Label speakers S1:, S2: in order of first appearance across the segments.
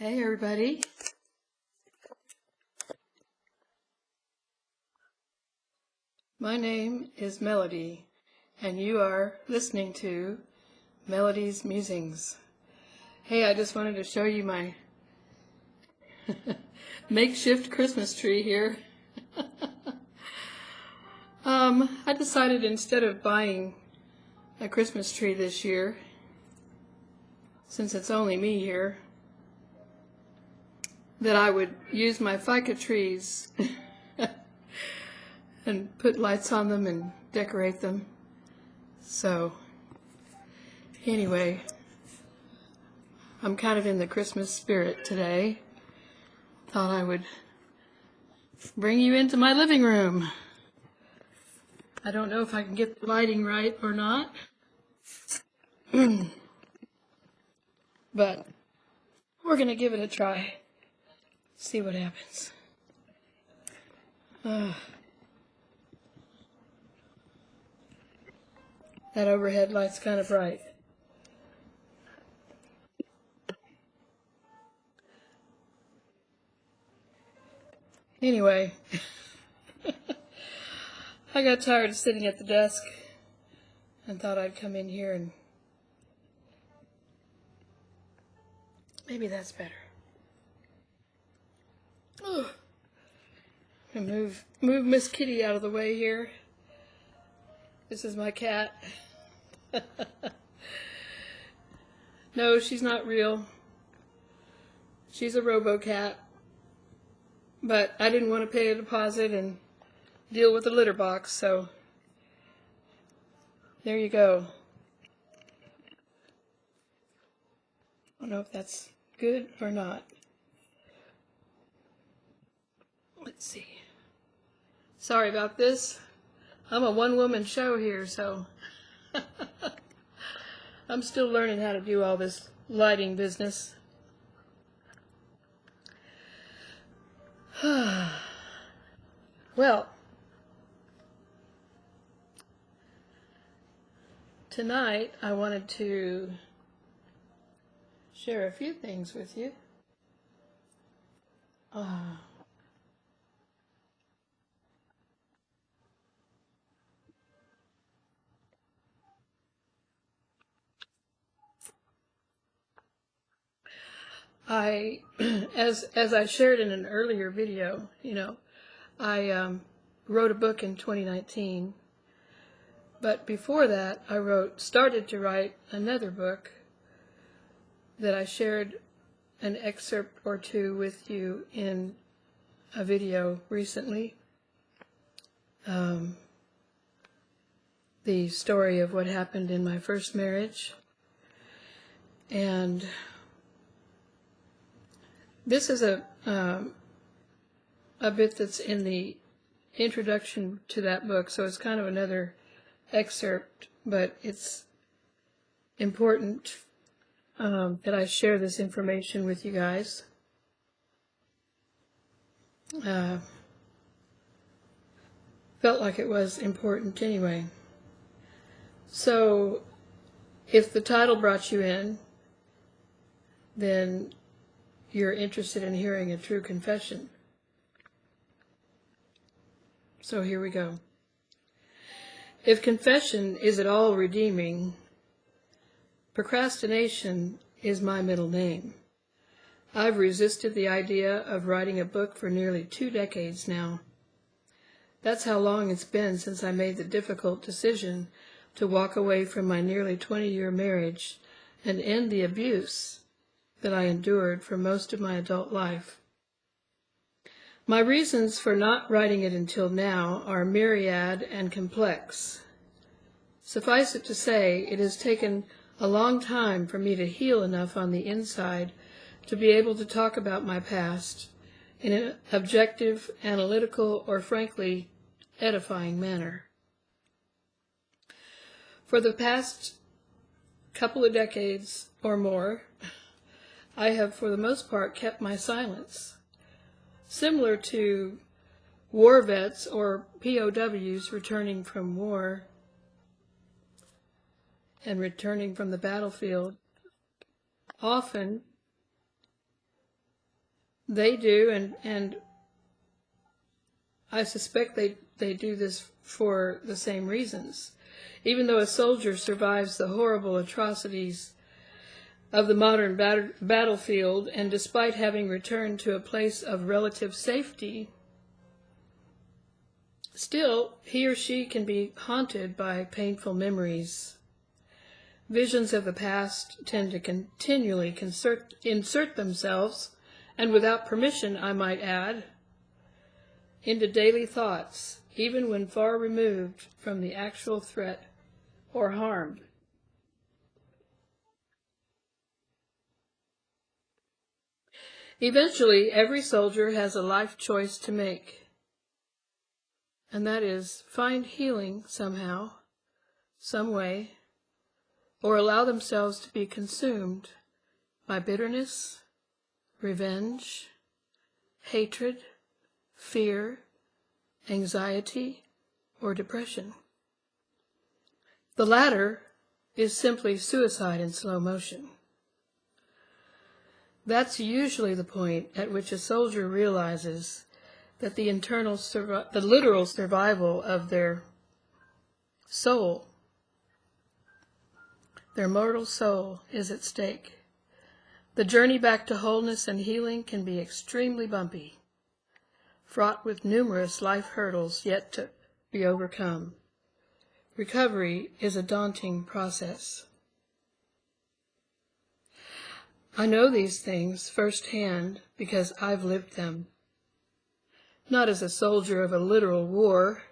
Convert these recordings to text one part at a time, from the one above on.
S1: Hey everybody. My name is Melody, and you are listening to Melody's Musings. Hey, I just wanted to show you my makeshift Christmas tree here. I decided instead of buying a Christmas tree this year, since it's only me here, that I would use my FICA trees and put lights on them and decorate them. So, anyway, I'm kind of in the Christmas spirit today. Thought I would bring you into my living room. I don't know if I can get the lighting right or not, but we're going to give it a try. See what happens. That overhead light's kind of bright. Anyway, I got tired of sitting at the desk and thought I'd come in here and maybe that's better. And move Miss Kitty out of the way here. This is my cat. No, she's not real. She's a robo-cat. But I didn't want to pay a deposit and deal with the litter box, so there you go. I don't know if that's good or not. Let's see. Sorry about this. I'm a one-woman show here, so I'm still learning how to do all this lighting business. Well, tonight I wanted to share a few things with you. As I shared in an earlier video, I wrote a book in 2019, but before that I started to write another book that I shared an excerpt or two with you in a video recently. The story of what happened in my first marriage. And this is a bit that's in the introduction to that book, so it's kind of another excerpt, but it's important that I share this information with you guys. Felt like it was important anyway. So, if the title brought you in, then you're interested in hearing a true confession. So here we go. If confession is at all redeeming, procrastination is my middle name. I've resisted the idea of writing a book for nearly 2 decades now. That's how long it's been since I made the difficult decision to walk away from my nearly 20-year marriage and end the abuse that I endured for most of my adult life. My reasons for not writing it until now are myriad and complex. Suffice it to say, it has taken a long time for me to heal enough on the inside to be able to talk about my past in an objective, analytical, or frankly, edifying manner. For the past couple of decades or more, I have, for the most part, kept my silence. Similar to war vets or POWs returning from war and returning from the battlefield, often They do, and I suspect they do this for the same reasons. Even though a soldier survives the horrible atrocities of the modern battlefield, and despite having returned to a place of relative safety, still he or she can be haunted by painful memories. Visions of the past tend to continually insert themselves, and without permission, I might add, into daily thoughts, even when far removed from the actual threat or harm. Eventually, every soldier has a life choice to make, and that is find healing somehow, some way, or allow themselves to be consumed by bitterness, revenge, hatred, fear, anxiety, or depression. The latter is simply suicide in slow motion. That's usually the point at which a soldier realizes that the literal survival of their soul, their mortal soul, is at stake. The journey back to wholeness and healing can be extremely bumpy, fraught with numerous life hurdles yet to be overcome. Recovery is a daunting process. I know these things firsthand because I've lived them, not as a soldier of a literal war,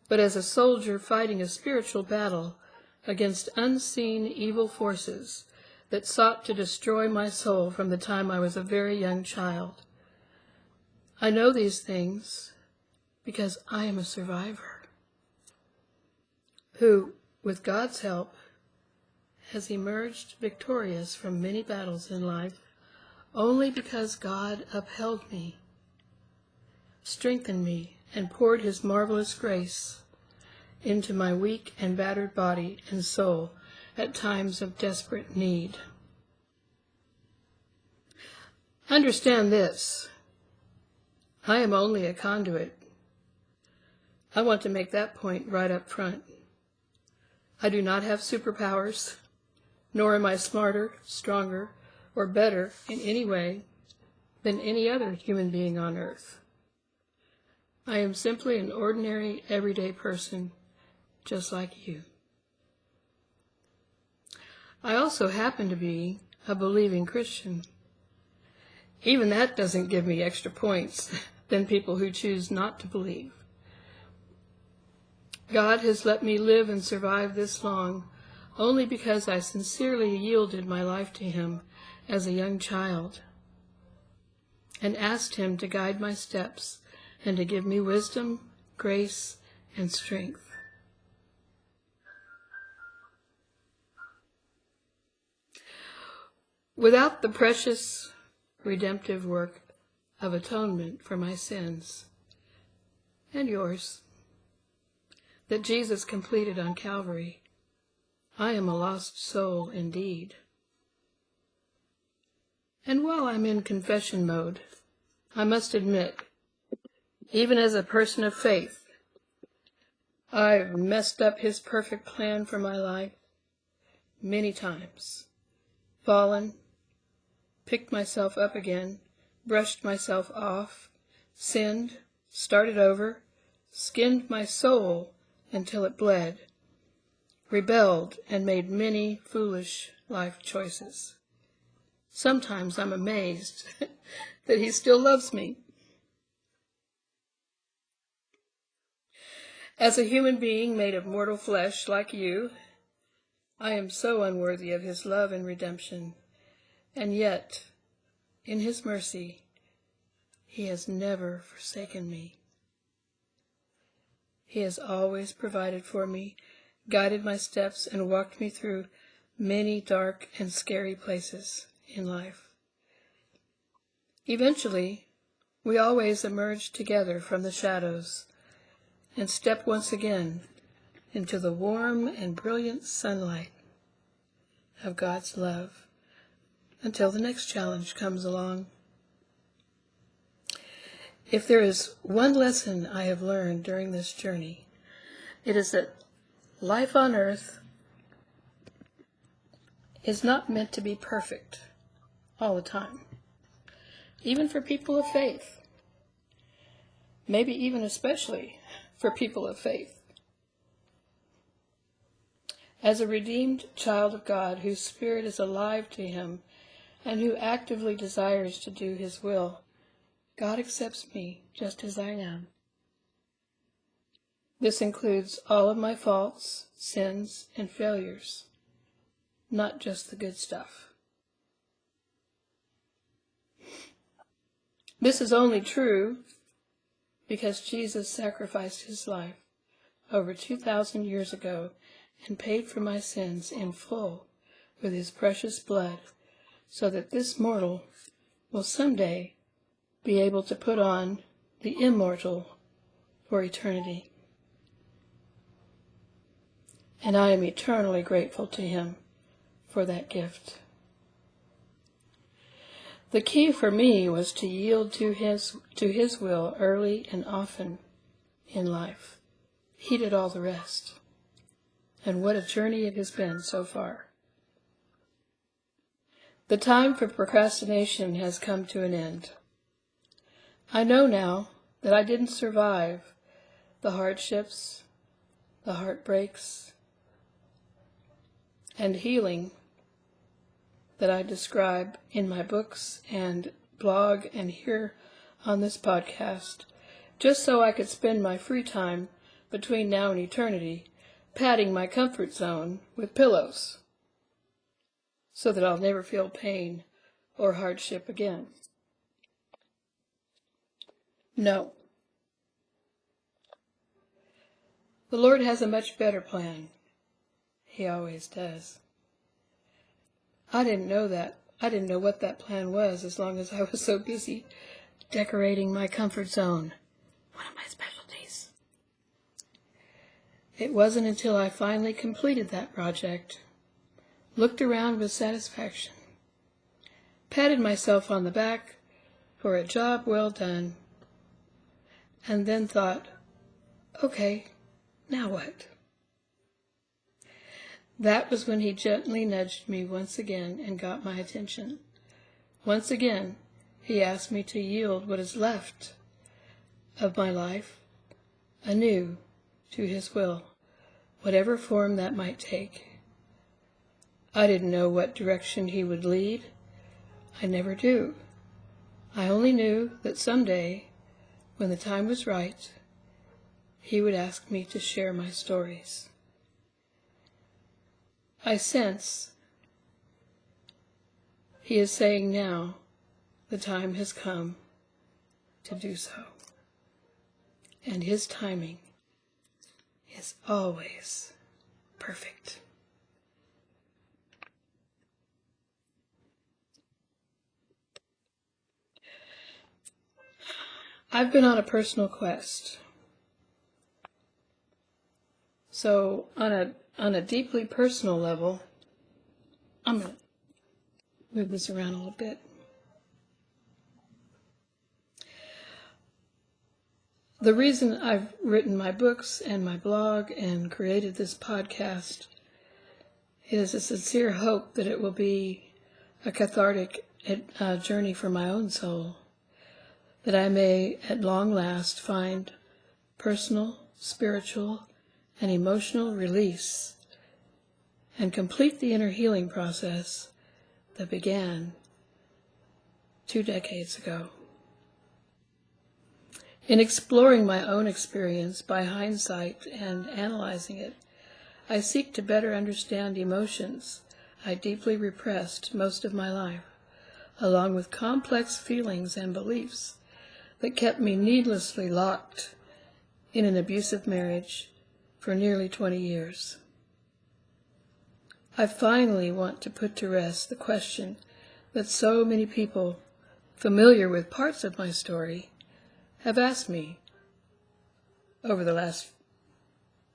S1: but as a soldier fighting a spiritual battle against unseen evil forces that sought to destroy my soul from the time I was a very young child. I know these things because I am a survivor who, with God's help, has emerged victorious from many battles in life only because God upheld me, strengthened me, and poured his marvelous grace into my weak and battered body and soul at times of desperate need. Understand this: I am only a conduit. I want to make that point right up front. I do not have superpowers, nor am I smarter, stronger, or better in any way than any other human being on earth. I am simply an ordinary, everyday person, just like you. I also happen to be a believing Christian. Even that doesn't give me extra points than people who choose not to believe. God has let me live and survive this long only because I sincerely yielded my life to him as a young child and asked him to guide my steps and to give me wisdom, grace, and strength. Without the precious redemptive work of atonement for my sins and yours that Jesus completed on Calvary, I am a lost soul indeed. And while I'm in confession mode, I must admit, even as a person of faith, I've messed up his perfect plan for my life many times, fallen, picked myself up again, brushed myself off, sinned, started over, skinned my soul until it bled, rebelled, and made many foolish life choices. Sometimes I'm amazed that he still loves me. As a human being made of mortal flesh like you, I am so unworthy of his love and redemption, and yet, in his mercy, he has never forsaken me. He has always provided for me, guided my steps, and walked me through many dark and scary places in life. Eventually, we always emerge together from the shadows and step once again into the warm and brilliant sunlight of God's love until the next challenge comes along. If there is one lesson I have learned during this journey, it is that life on earth is not meant to be perfect all the time, even for people of faith, maybe even especially for people of faith. As a redeemed child of God whose spirit is alive to him and who actively desires to do his will, God accepts me just as I am. This includes all of my faults, sins, and failures, not just the good stuff. This is only true because Jesus sacrificed his life over 2,000 years ago and paid for my sins in full with his precious blood, so that this mortal will someday be able to put on the immortal for eternity. And I am eternally grateful to him for that gift. The key for me was to yield to his will early and often in life. He did all the rest. And what a journey it has been so far. The time for procrastination has come to an end. I know now that I didn't survive the hardships, the heartbreaks, and healing that I describe in my books and blog and here on this podcast, just so I could spend my free time between now and eternity padding my comfort zone with pillows so that I'll never feel pain or hardship again. No. The Lord has a much better plan. He always does. I didn't know that. I didn't know what that plan was as long as I was so busy decorating my comfort zone, one of my specialties. It wasn't until I finally completed that project, looked around with satisfaction, patted myself on the back for a job well done, and then thought, okay, now what? That was when he gently nudged me once again and got my attention. Once again, he asked me to yield what is left of my life anew to his will, whatever form that might take. I didn't know what direction he would lead. I never do. I only knew that someday, when the time was right, he would ask me to share my stories. I sense he is saying now the time has come to do so. And his timing is always perfect. I've been on a personal quest. So on a deeply personal level, I'm going to move this around a little bit. The reason I've written my books and my blog and created this podcast is a sincere hope that it will be a cathartic journey for my own soul, that I may at long last find personal, spiritual, and emotional release and complete the inner healing process that began 2 decades ago. In exploring my own experience by hindsight and analyzing it, I seek to better understand emotions I deeply repressed most of my life, along with complex feelings and beliefs that kept me needlessly locked in an abusive marriage for nearly 20 years. I finally want to put to rest the question that so many people familiar with parts of my story have asked me over the last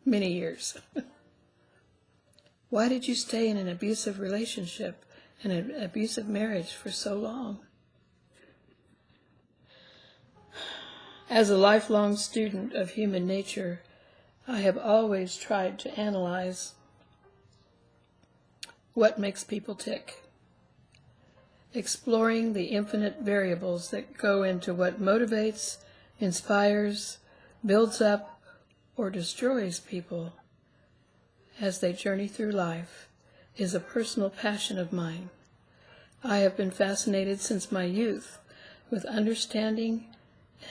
S1: many years. Why did you stay in an abusive relationship and an abusive marriage for so long? As a lifelong student of human nature, I have always tried to analyze what makes people tick, exploring the infinite variables that go into what motivates, inspires, builds up, or destroys people as they journey through life is a personal passion of mine. I have been fascinated since my youth with understanding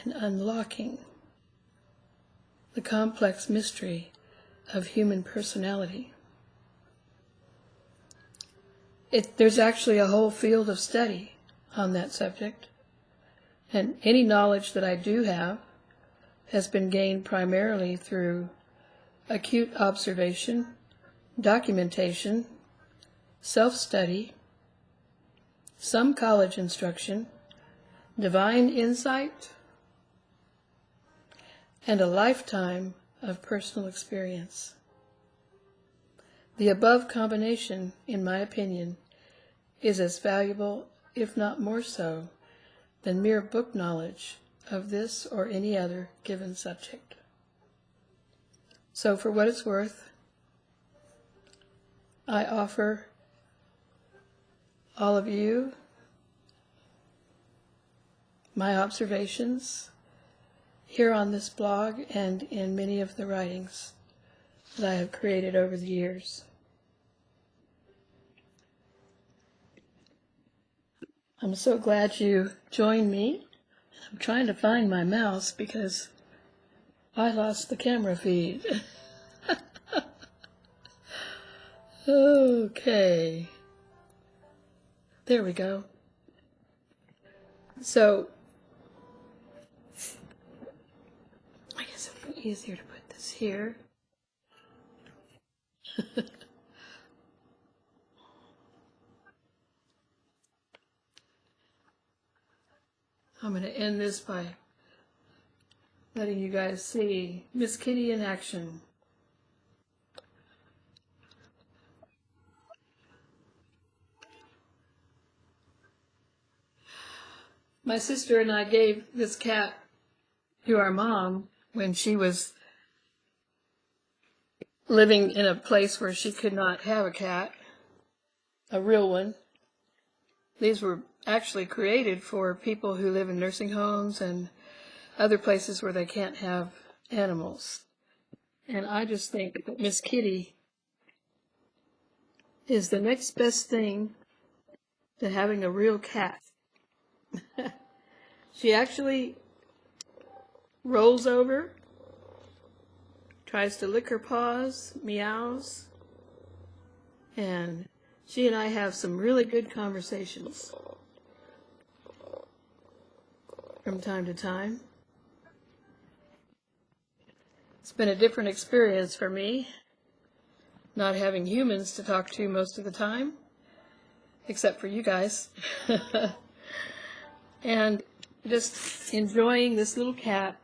S1: and unlocking the complex mystery of human personality. There's actually a whole field of study on that subject, and any knowledge that I do have has been gained primarily through acute observation, documentation, self-study, some college instruction, divine insight, and a lifetime of personal experience. The above combination, in my opinion, is as valuable, if not more so, than mere book knowledge of this or any other given subject. So for what it's worth, I offer all of you my observations here on this blog and in many of the writings that I have created over the years. I'm so glad you joined me. I'm trying to find my mouse because I lost the camera feed. Okay. There we go. So, I guess it would be easier to put this here. I'm going to end this by letting you guys see Miss Kitty in action. My sister and I gave this cat to our mom when she was living in a place where she could not have a cat, a real one. These were actually created for people who live in nursing homes and other places where they can't have animals. And I just think that Miss Kitty is the next best thing to having a real cat. She actually rolls over, tries to lick her paws, meows, and she and I have some really good conversations from time to time. It's been a different experience for me, not having humans to talk to most of the time, except for you guys. And just enjoying this little cat.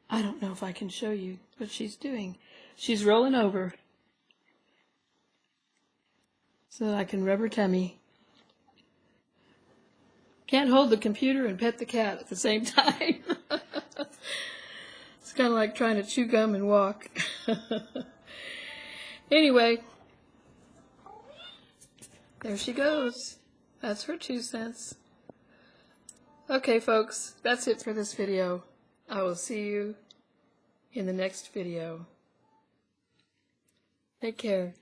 S1: I don't know if I can show you what she's doing. She's rolling over so that I can rub her tummy. Can't hold the computer and pet the cat at the same time. It's kind of like trying to chew gum and walk. Anyway, there she goes. That's her 2 cents. Okay, folks, that's it for this video. I will see you in the next video. Take care.